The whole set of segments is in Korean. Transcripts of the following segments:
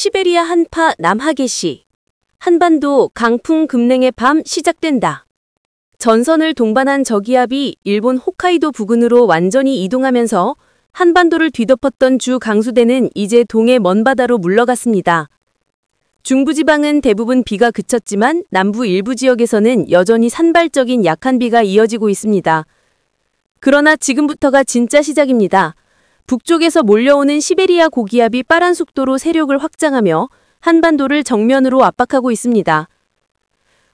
시베리아 한파 남하계시. 한반도 강풍 급냉의 밤 시작된다. 전선을 동반한 저기압이 일본 홋카이도 부근으로 완전히 이동하면서 한반도를 뒤덮었던 주 강수대는 이제 동해 먼바다로 물러갔습니다. 중부지방은 대부분 비가 그쳤지만 남부 일부 지역에서는 여전히 산발적인 약한 비가 이어지고 있습니다. 그러나 지금부터가 진짜 시작입니다. 북쪽에서 몰려오는 시베리아 고기압이 빠른 속도로 세력을 확장하며 한반도를 정면으로 압박하고 있습니다.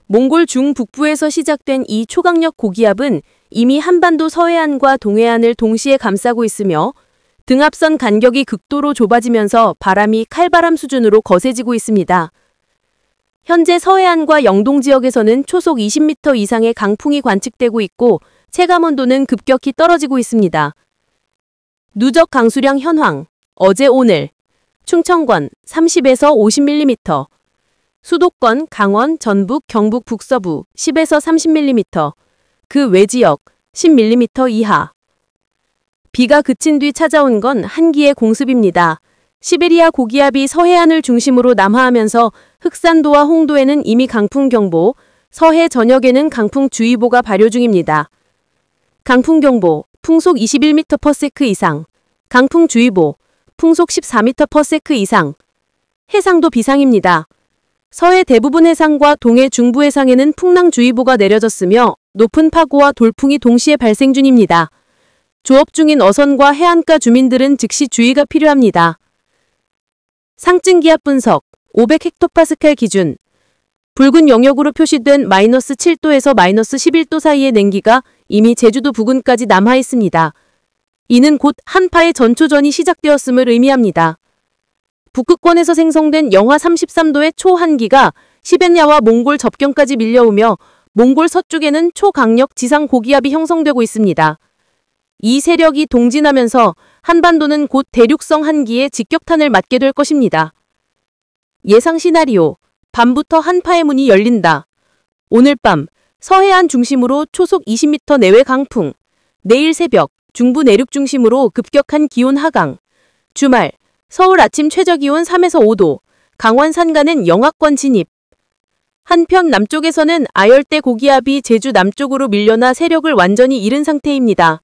몽골 중북부에서 시작된 이 초강력 고기압은 이미 한반도 서해안과 동해안을 동시에 감싸고 있으며 등압선 간격이 극도로 좁아지면서 바람이 칼바람 수준으로 거세지고 있습니다. 현재 서해안과 영동 지역에서는 초속 20m 이상의 강풍이 관측되고 있고 체감온도는 급격히 떨어지고 있습니다. 누적 강수량 현황. 어제 오늘 충청권 30에서 50mm, 수도권 강원, 전북, 경북 북서부 10에서 30mm, 그 외 지역 10mm 이하. 비가 그친 뒤 찾아온 건 한기의 공습입니다. 시베리아 고기압이 서해안을 중심으로 남하하면서 흑산도와 홍도에는 이미 강풍경보, 서해 전역에는 강풍주의보가 발효 중입니다. 강풍경보, 풍속 21m/s 이상, 강풍주의보, 풍속 14m/s 이상. 해상도 비상입니다. 서해 대부분 해상과 동해 중부 해상에는 풍랑주의보가 내려졌으며 높은 파고와 돌풍이 동시에 발생 중입니다. 조업 중인 어선과 해안가 주민들은 즉시 주의가 필요합니다. 상층기압 분석. 500헥토파스칼 기준. 붉은 영역으로 표시된 -7도에서 -11도 사이의 냉기가 이미 제주도 부근까지 남하 있습니다. 이는 곧 한파의 전초전이 시작되었음을 의미합니다. 북극권에서 생성된 영하 33도의 초한기가 시베리아와 몽골 접경까지 밀려오며 몽골 서쪽에는 초강력 지상 고기압이 형성되고 있습니다. 이 세력이 동진하면서 한반도는 곧 대륙성 한기에 직격탄을 맞게 될 것입니다. 예상 시나리오. 밤부터 한파의 문이 열린다. 오늘 밤 서해안 중심으로 초속 20m 내외 강풍. 내일 새벽 중부 내륙 중심으로 급격한 기온 하강. 주말 서울 아침 최저기온 3에서 5도, 강원 산간은 영하권 진입. 한편 남쪽에서는 아열대 고기압이 제주 남쪽으로 밀려나 세력을 완전히 잃은 상태입니다.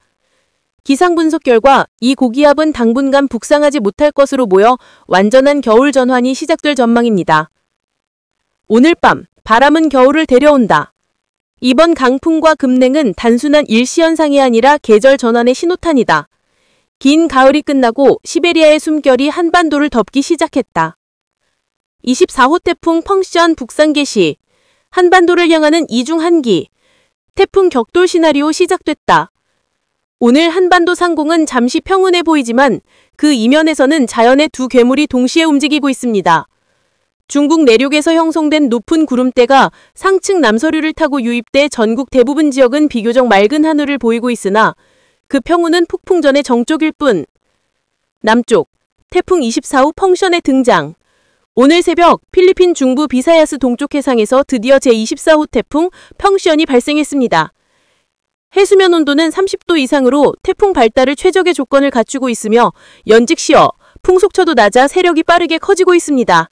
기상 분석 결과 이 고기압은 당분간 북상하지 못할 것으로 보여 완전한 겨울 전환이 시작될 전망입니다. 오늘 밤 바람은 겨울을 데려온다. 이번 강풍과 급냉은 단순한 일시현상이 아니라 계절 전환의 신호탄이다. 긴 가을이 끝나고 시베리아의 숨결이 한반도를 덮기 시작했다. 24호 태풍 펑션 북상 개시. 한반도를 향하는 이중 한기. 태풍 격돌 시나리오 시작됐다. 오늘 한반도 상공은 잠시 평온해 보이지만 그 이면에서는 자연의 두 괴물이 동시에 움직이고 있습니다. 중국 내륙에서 형성된 높은 구름대가 상층 남서류를 타고 유입돼 전국 대부분 지역은 비교적 맑은 하늘을 보이고 있으나 그 평우는 폭풍 전의 정쪽일 뿐. 남쪽, 태풍 24호 펑션의 등장. 오늘 새벽 필리핀 중부 비사야스 동쪽 해상에서 드디어 제24호 태풍 펑션이 발생했습니다. 해수면 온도는 30도 이상으로 태풍 발달을 최적의 조건을 갖추고 있으며 연직시어 풍속처도 낮아 세력이 빠르게 커지고 있습니다.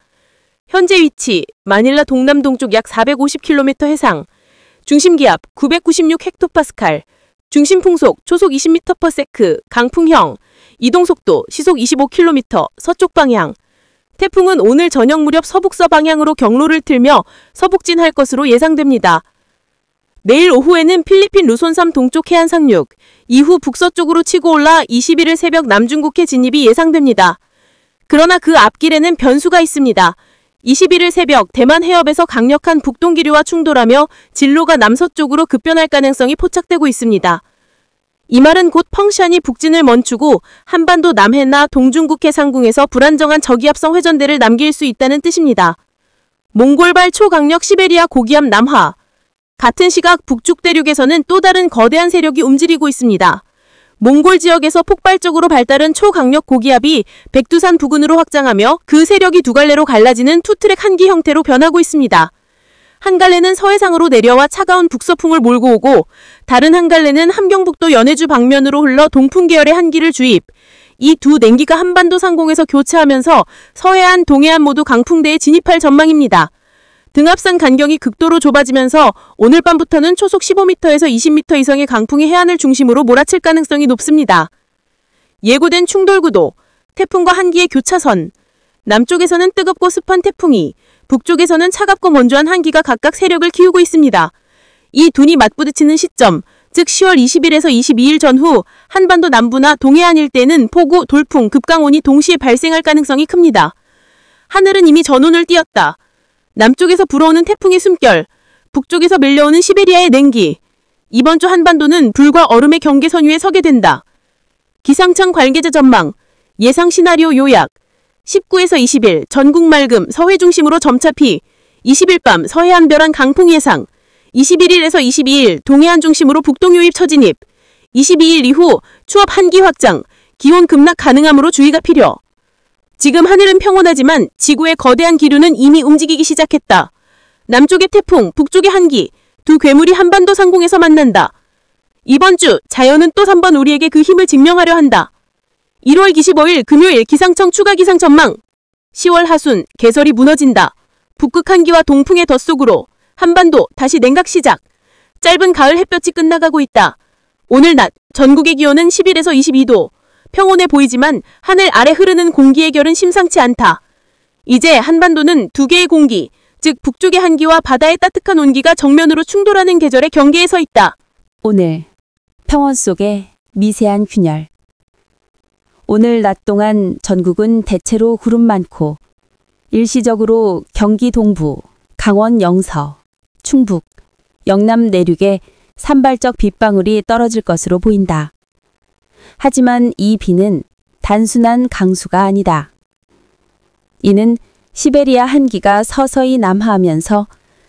현재 위치, 마닐라 동남동쪽 약 450km 해상, 중심기압 996헥토파스칼, 중심풍속 초속 20m/s, 강풍형, 이동속도 시속 25km, 서쪽 방향. 태풍은 오늘 저녁 무렵 서북서 방향으로 경로를 틀며 서북진할 것으로 예상됩니다. 내일 오후에는 필리핀 루손섬 동쪽 해안 상륙, 이후 북서쪽으로 치고 올라 21일 새벽 남중국해 진입이 예상됩니다. 그러나 그 앞길에는 변수가 있습니다. 21일 새벽 대만 해협에서 강력한 북동기류와 충돌하며 진로가 남서쪽으로 급변할 가능성이 포착되고 있습니다. 이 말은 곧 펑션이 북진을 멈추고 한반도 남해나 동중국해 상공에서 불안정한 저기압성 회전대를 남길 수 있다는 뜻입니다. 몽골발 초강력 시베리아 고기압 남하. 같은 시각 북쪽 대륙에서는 또 다른 거대한 세력이 움직이고 있습니다. 몽골 지역에서 폭발적으로 발달한 초강력 고기압이 백두산 부근으로 확장하며 그 세력이 두 갈래로 갈라지는 투트랙 한기 형태로 변하고 있습니다. 한 갈래는 서해상으로 내려와 차가운 북서풍을 몰고 오고 다른 한 갈래는 함경북도 연해주 방면으로 흘러 동풍 계열의 한기를 주입. 이 두 냉기가 한반도 상공에서 교차하면서 서해안, 동해안 모두 강풍대에 진입할 전망입니다. 등압선 간격이 극도로 좁아지면서 오늘 밤부터는 초속 15m에서 20m 이상의 강풍이 해안을 중심으로 몰아칠 가능성이 높습니다. 예고된 충돌구도, 태풍과 한기의 교차선, 남쪽에서는 뜨겁고 습한 태풍이, 북쪽에서는 차갑고 건조한 한기가 각각 세력을 키우고 있습니다. 이 둘이 맞부딪히는 시점, 즉 10월 20일에서 22일 전후 한반도 남부나 동해안 일대는 폭우, 돌풍, 급강온이 동시에 발생할 가능성이 큽니다. 하늘은 이미 전운을 띄었다. 남쪽에서 불어오는 태풍의 숨결, 북쪽에서 밀려오는 시베리아의 냉기. 이번 주 한반도는 불과 얼음의 경계선 위에 서게 된다. 기상청 관계자 전망, 예상 시나리오 요약. 19에서 20일 전국 맑음, 서해 중심으로 점차 피. 20일 밤 서해안 벼랑 강풍 예상. 21일에서 22일 동해안 중심으로 북동 유입 처진입. 22일 이후 추업 한기 확장, 기온 급락 가능하므로 주의가 필요. 지금 하늘은 평온하지만 지구의 거대한 기류는 이미 움직이기 시작했다. 남쪽의 태풍, 북쪽의 한기, 두 괴물이 한반도 상공에서 만난다. 이번 주 자연은 또 3번 우리에게 그 힘을 증명하려 한다. 1월 25일 금요일 기상청 추가 기상 전망. 10월 하순 개설이 무너진다. 북극 한기와 동풍의 덧속으로 한반도 다시 냉각 시작. 짧은 가을 햇볕이 끝나가고 있다. 오늘 낮 전국의 기온은 11에서 22도. 평온해 보이지만 하늘 아래 흐르는 공기의 결은 심상치 않다. 이제 한반도는 두 개의 공기, 즉 북쪽의 한기와 바다의 따뜻한 온기가 정면으로 충돌하는 계절의 경계에 서 있다. 오늘 평원 속의 미세한 균열. 오늘 낮 동안 전국은 대체로 구름 많고 일시적으로 경기 동부, 강원 영서, 충북, 영남 내륙에 산발적 빗방울이 떨어질 것으로 보인다. 하지만 이 비는 단순한 강수가 아니다. 이는 시베리아 한기가 서서히 남하하면서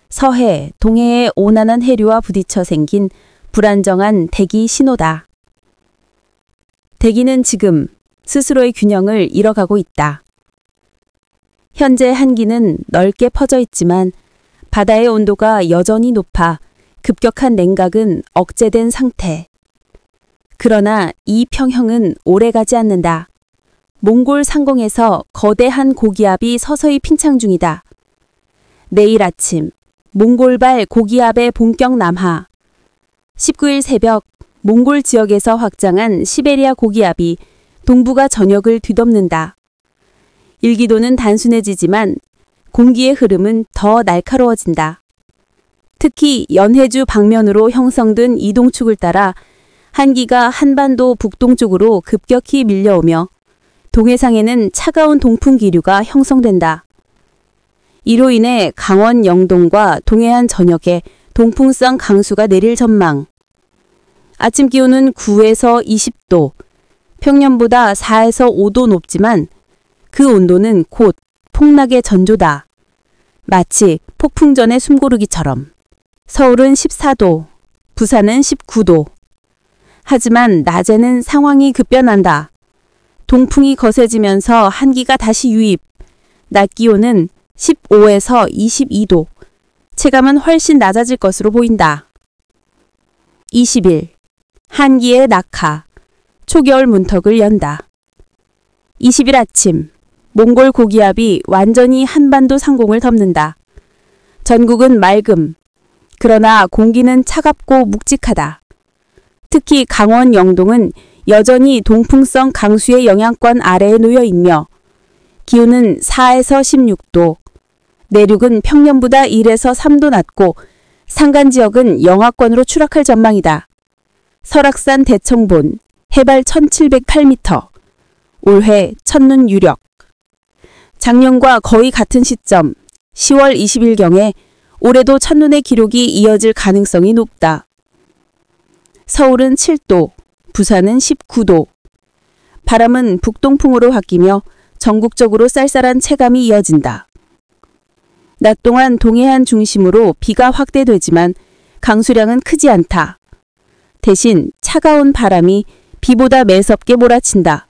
서해, 동해의 온난한 해류와 부딪혀 생긴 불안정한 대기 신호다. 대기는 지금 스스로의 균형을 잃어가고 있다. 현재 한기는 넓게 퍼져 있지만 바다의 온도가 여전히 높아 급격한 냉각은 억제된 상태. 그러나 이 평형은 오래가지 않는다. 몽골 상공에서 거대한 고기압이 서서히 팽창 중이다. 내일 아침 몽골발 고기압의 본격 남하. 19일 새벽 몽골 지역에서 확장한 시베리아 고기압이 동북아 전역을 뒤덮는다. 일기도는 단순해지지만 공기의 흐름은 더 날카로워진다. 특히 연해주 방면으로 형성된 이동축을 따라 한기가 한반도 북동쪽으로 급격히 밀려오며 동해상에는 차가운 동풍 기류가 형성된다. 이로 인해 강원 영동과 동해안 전역에 동풍성 강수가 내릴 전망. 아침 기온은 9에서 20도, 평년보다 4에서 5도 높지만 그 온도는 곧 폭락의 전조다. 마치 폭풍 전의 숨고르기처럼. 서울은 14도, 부산은 19도. 하지만 낮에는 상황이 급변한다. 동풍이 거세지면서 한기가 다시 유입. 낮 기온은 15에서 22도. 체감은 훨씬 낮아질 것으로 보인다. 20일 한기의 낙하. 초겨울 문턱을 연다. 20일 아침 몽골 고기압이 완전히 한반도 상공을 덮는다. 전국은 맑음. 그러나 공기는 차갑고 묵직하다. 특히 강원 영동은 여전히 동풍성 강수의 영향권 아래에 놓여 있며 기온은 4에서 16도, 내륙은 평년보다 1에서 3도 낮고 산간 지역은 영하권으로 추락할 전망이다. 설악산 대청본 해발 1708m, 올해 첫눈 유력. 작년과 거의 같은 시점 10월 20일경에 올해도 첫눈의 기록이 이어질 가능성이 높다. 서울은 7도, 부산은 19도. 바람은 북동풍으로 바뀌며 전국적으로 쌀쌀한 체감이 이어진다. 낮 동안 동해안 중심으로 비가 확대되지만 강수량은 크지 않다. 대신 차가운 바람이 비보다 매섭게 몰아친다.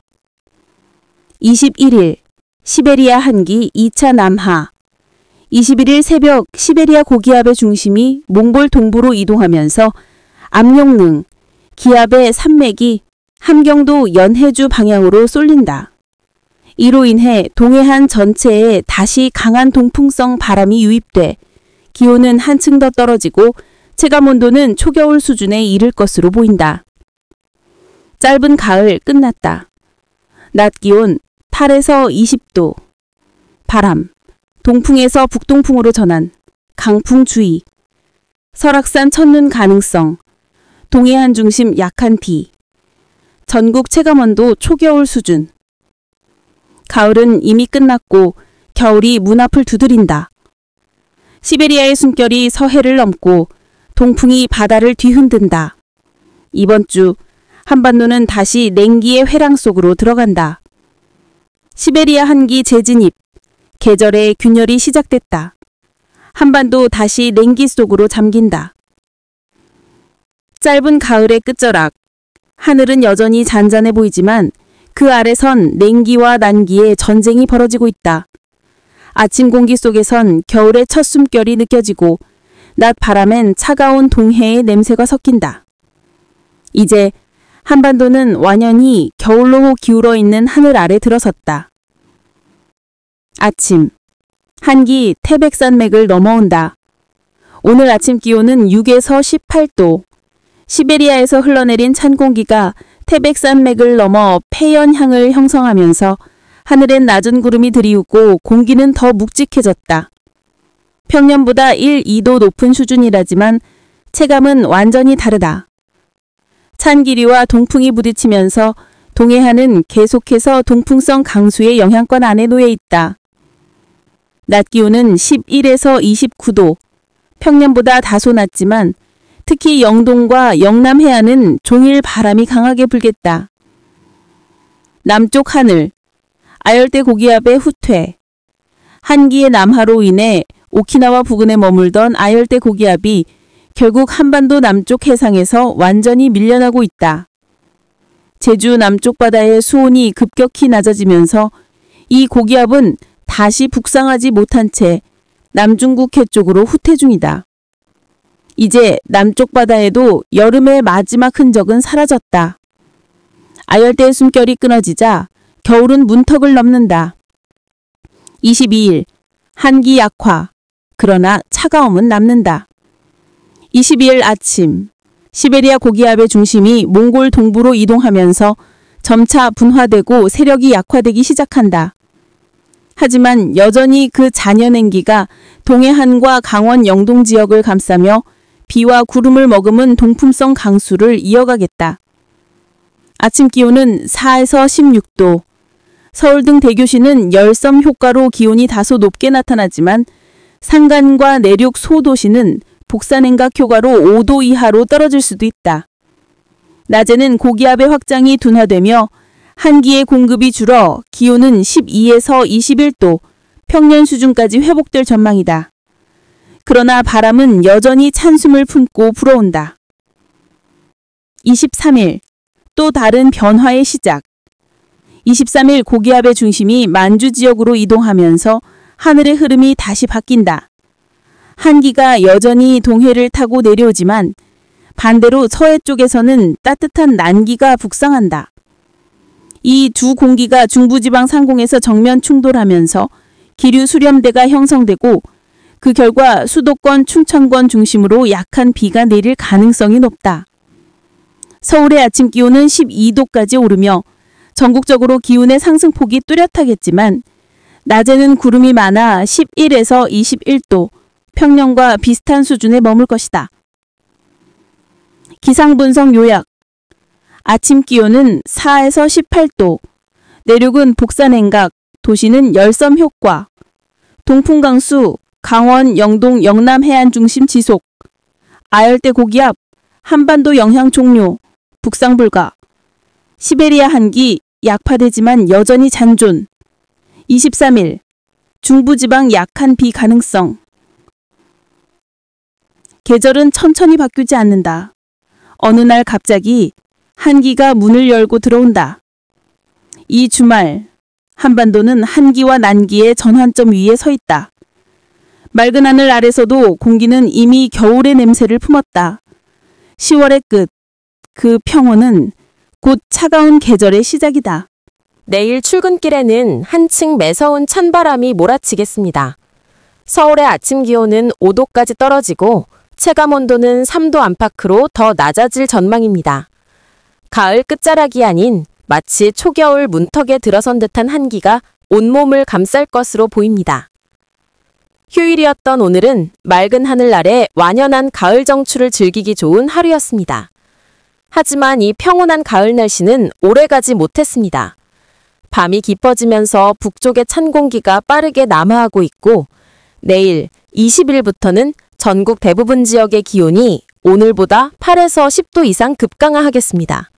21일 시베리아 한기 2차 남하. 21일 새벽 시베리아 고기압의 중심이 몽골 동부로 이동하면서 압력능, 기압의 산맥이 함경도 연해주 방향으로 쏠린다. 이로 인해 동해안 전체에 다시 강한 동풍성 바람이 유입돼 기온은 한층 더 떨어지고 체감온도는 초겨울 수준에 이를 것으로 보인다. 짧은 가을 끝났다. 낮 기온 8에서 20도. 바람, 동풍에서 북동풍으로 전환, 강풍 주의. 설악산 첫눈 가능성, 동해안 중심 약한 비. 전국 체감온도 초겨울 수준. 가을은 이미 끝났고 겨울이 문 앞을 두드린다. 시베리아의 숨결이 서해를 넘고 동풍이 바다를 뒤흔든다. 이번 주 한반도는 다시 냉기의 회랑 속으로 들어간다. 시베리아 한기 재진입, 계절의 균열이 시작됐다. 한반도 다시 냉기 속으로 잠긴다. 짧은 가을의 끝자락, 하늘은 여전히 잔잔해 보이지만 그 아래선 냉기와 난기의 전쟁이 벌어지고 있다. 아침 공기 속에선 겨울의 첫 숨결이 느껴지고 낮 바람엔 차가운 동해의 냄새가 섞인다. 이제 한반도는 완연히 겨울로 기울어 있는 하늘 아래 들어섰다. 아침, 한기 태백산맥을 넘어온다. 오늘 아침 기온은 6에서 18도. 시베리아에서 흘러내린 찬 공기가 태백산맥을 넘어 폐연향을 형성하면서 하늘엔 낮은 구름이 들이우고 공기는 더 묵직해졌다. 평년보다 1, 2도 높은 수준이라지만 체감은 완전히 다르다. 찬 기류와 동풍이 부딪히면서 동해안은 계속해서 동풍성 강수의 영향권 안에 놓여 있다. 낮 기온은 11에서 29도, 평년보다 다소 낮지만 특히 영동과 영남 해안은 종일 바람이 강하게 불겠다. 남쪽 하늘, 아열대 고기압의 후퇴. 한기의 남하로 인해 오키나와 부근에 머물던 아열대 고기압이 결국 한반도 남쪽 해상에서 완전히 밀려나고 있다. 제주 남쪽 바다의 수온이 급격히 낮아지면서 이 고기압은 다시 북상하지 못한 채 남중국해 쪽으로 후퇴 중이다. 이제 남쪽 바다에도 여름의 마지막 흔적은 사라졌다. 아열대의 숨결이 끊어지자 겨울은 문턱을 넘는다. 22일, 한기 약화, 그러나 차가움은 남는다. 22일 아침, 시베리아 고기압의 중심이 몽골 동부로 이동하면서 점차 분화되고 세력이 약화되기 시작한다. 하지만 여전히 그 잔여냉기가 동해안과 강원 영동 지역을 감싸며 비와 구름을 머금은 동풍성 강수를 이어가겠다. 아침 기온은 4에서 16도. 서울 등 대교시는 열섬 효과로 기온이 다소 높게 나타나지만 산간과 내륙 소도시는 복사냉각 효과로 5도 이하로 떨어질 수도 있다. 낮에는 고기압의 확장이 둔화되며 한기의 공급이 줄어 기온은 12에서 21도, 평년 수준까지 회복될 전망이다. 그러나 바람은 여전히 찬숨을 품고 불어온다. 23일, 또 다른 변화의 시작. 23일 고기압의 중심이 만주 지역으로 이동하면서 하늘의 흐름이 다시 바뀐다. 한기가 여전히 동해를 타고 내려오지만 반대로 서해 쪽에서는 따뜻한 난기가 북상한다. 이 두 공기가 중부지방 상공에서 정면 충돌하면서 기류 수렴대가 형성되고 그 결과 수도권, 충청권 중심으로 약한 비가 내릴 가능성이 높다. 서울의 아침 기온은 12도까지 오르며 전국적으로 기온의 상승폭이 뚜렷하겠지만 낮에는 구름이 많아 11에서 21도, 평년과 비슷한 수준에 머물 것이다. 기상분석 요약. 아침 기온은 4에서 18도, 내륙은 복사냉각, 도시는 열섬 효과, 동풍강수, 강원, 영동, 영남 해안 중심 지속, 아열대 고기압, 한반도 영향 종료, 북상 불가, 시베리아 한기 약화되지만 여전히 잔존, 23일, 중부지방 약한 비 가능성. 계절은 천천히 바뀌지 않는다. 어느 날 갑자기 한기가 문을 열고 들어온다. 이 주말 한반도는 한기와 난기의 전환점 위에 서 있다. 맑은 하늘 아래서도 공기는 이미 겨울의 냄새를 품었다. 10월의 끝, 그 평온은 곧 차가운 계절의 시작이다. 내일 출근길에는 한층 매서운 찬바람이 몰아치겠습니다. 서울의 아침 기온은 5도까지 떨어지고 체감 온도는 3도 안팎으로 더 낮아질 전망입니다. 가을 끝자락이 아닌 마치 초겨울 문턱에 들어선 듯한 한기가 온몸을 감쌀 것으로 보입니다. 휴일이었던 오늘은 맑은 하늘 아래 완연한 가을 정취를 즐기기 좋은 하루였습니다. 하지만 이 평온한 가을 날씨는 오래가지 못했습니다. 밤이 깊어지면서 북쪽의 찬 공기가 빠르게 남하하고 있고 내일 20일부터는 전국 대부분 지역의 기온이 오늘보다 8에서 10도 이상 급강하하겠습니다.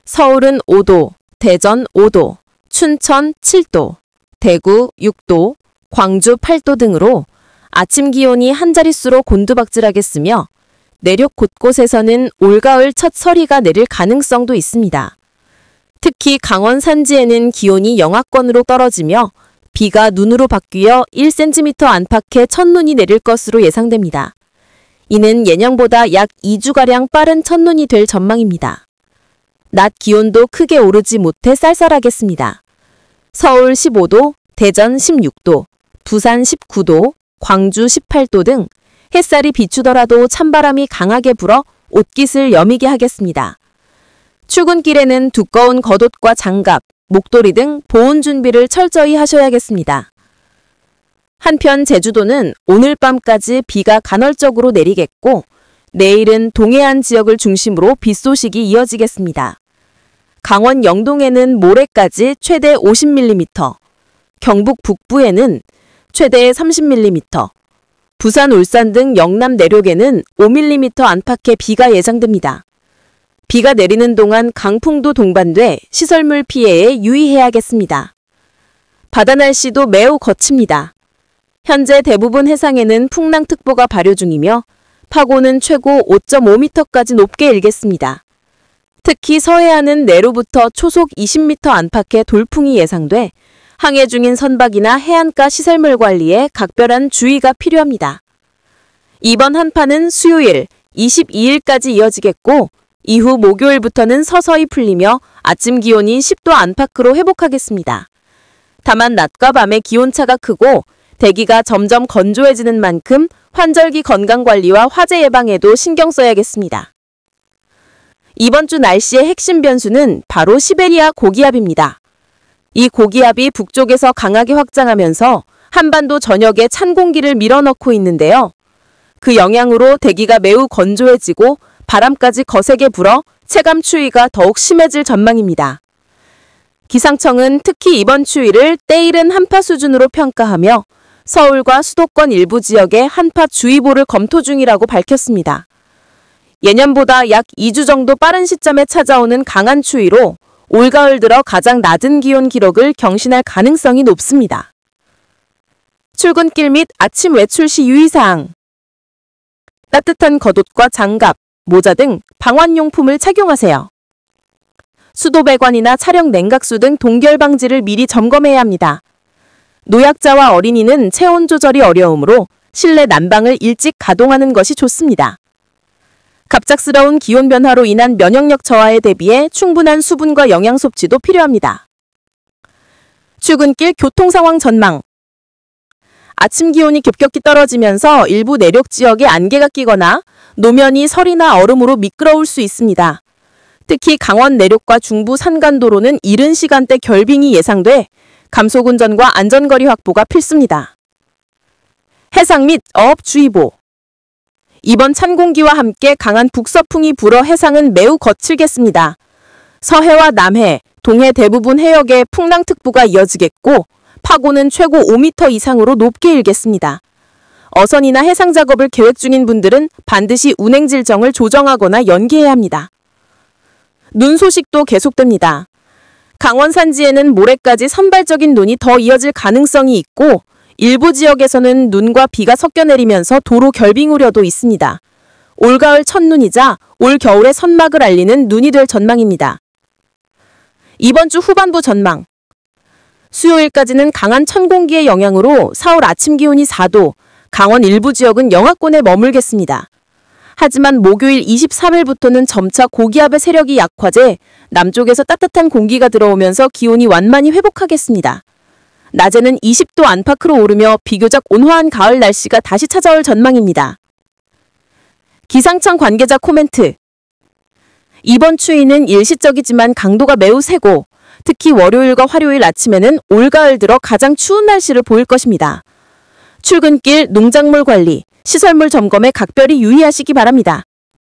서울은 5도, 대전 5도, 춘천 7도, 대구 6도, 광주 8도 등으로 아침 기온이 한 자릿수로 곤두박질하겠으며 내륙 곳곳에서는 올가을 첫 서리가 내릴 가능성도 있습니다. 특히 강원 산지에는 기온이 영하권으로 떨어지며 비가 눈으로 바뀌어 1cm 안팎의 첫눈이 내릴 것으로 예상됩니다. 이는 예년보다 약 2주가량 빠른 첫눈이 될 전망입니다. 낮 기온도 크게 오르지 못해 쌀쌀하겠습니다. 서울 15도, 대전 16도, 부산 19도, 광주 18도 등 햇살이 비추더라도 찬바람이 강하게 불어 옷깃을 여미게 하겠습니다. 출근길에는 두꺼운 겉옷과 장갑, 목도리 등 보온 준비를 철저히 하셔야겠습니다. 한편 제주도는 오늘 밤까지 비가 간헐적으로 내리겠고 내일은 동해안 지역을 중심으로 비 소식이 이어지겠습니다. 강원 영동에는 모레까지 최대 50mm, 경북 북부에는 최대 30mm, 부산, 울산 등 영남 내륙에는 5mm 안팎의 비가 예상됩니다. 비가 내리는 동안 강풍도 동반돼 시설물 피해에 유의해야겠습니다. 바다 날씨도 매우 거칩니다. 현재 대부분 해상에는 풍랑특보가 발효 중이며 파고는 최고 5.5m까지 높게 일겠습니다. 특히 서해안은 내로부터 초속 20m 안팎의 돌풍이 예상돼 항해 중인 선박이나 해안가 시설물 관리에 각별한 주의가 필요합니다. 이번 한파는 수요일 22일까지 이어지겠고 이후 목요일부터는 서서히 풀리며 아침 기온이 10도 안팎으로 회복하겠습니다. 다만 낮과 밤의 기온차가 크고 대기가 점점 건조해지는 만큼 환절기 건강관리와 화재 예방에도 신경 써야겠습니다. 이번 주 날씨의 핵심 변수는 바로 시베리아 고기압입니다. 이 고기압이 북쪽에서 강하게 확장하면서 한반도 전역에 찬 공기를 밀어넣고 있는데요. 그 영향으로 대기가 매우 건조해지고 바람까지 거세게 불어 체감 추위가 더욱 심해질 전망입니다. 기상청은 특히 이번 추위를 때이른 한파 수준으로 평가하며 서울과 수도권 일부 지역에 한파주의보를 검토 중이라고 밝혔습니다. 예년보다 약 2주 정도 빠른 시점에 찾아오는 강한 추위로 올가을 들어 가장 낮은 기온 기록을 경신할 가능성이 높습니다. 출근길 및 아침 외출 시 유의사항. 따뜻한 겉옷과 장갑, 모자 등 방환용품을 착용하세요. 수도배관이나 차량 냉각수 등 동결 방지를 미리 점검해야 합니다. 노약자와 어린이는 체온 조절이 어려우므로 실내 난방을 일찍 가동하는 것이 좋습니다. 갑작스러운 기온 변화로 인한 면역력 저하에 대비해 충분한 수분과 영양 섭취도 필요합니다. 출근길 교통 상황 전망. 아침 기온이 급격히 떨어지면서 일부 내륙 지역에 안개가 끼거나 노면이 설이나 얼음으로 미끄러울 수 있습니다. 특히 강원 내륙과 중부 산간도로는 이른 시간대 결빙이 예상돼 감속운전과 안전거리 확보가 필수입니다. 해상 및 어업주의보. 이번 찬 공기와 함께 강한 북서풍이 불어 해상은 매우 거칠겠습니다. 서해와 남해, 동해 대부분 해역에 풍랑특보가 이어지겠고 파고는 최고 5m 이상으로 높게 일겠습니다. 어선이나 해상 작업을 계획 중인 분들은 반드시 운행 질정을 조정하거나 연기해야 합니다. 눈 소식도 계속됩니다. 강원 산지에는 모레까지 선발적인 눈이 더 이어질 가능성이 있고 일부 지역에서는 눈과 비가 섞여 내리면서 도로 결빙 우려도 있습니다. 올가을 첫눈이자 올 겨울의 선막을 알리는 눈이 될 전망입니다. 이번 주 후반부 전망. 수요일까지는 강한 찬 공기의 영향으로 서울 아침 기온이 4도, 강원 일부 지역은 영하권에 머물겠습니다. 하지만 목요일 23일부터는 점차 고기압의 세력이 약화돼 남쪽에서 따뜻한 공기가 들어오면서 기온이 완만히 회복하겠습니다. 낮에는 20도 안팎으로 오르며 비교적 온화한 가을 날씨가 다시 찾아올 전망입니다. 기상청 관계자 코멘트. 이번 추위는 일시적이지만 강도가 매우 세고 특히 월요일과 화요일 아침에는 올가을 들어 가장 추운 날씨를 보일 것입니다. 출근길, 농작물 관리, 시설물 점검에 각별히 유의하시기 바랍니다.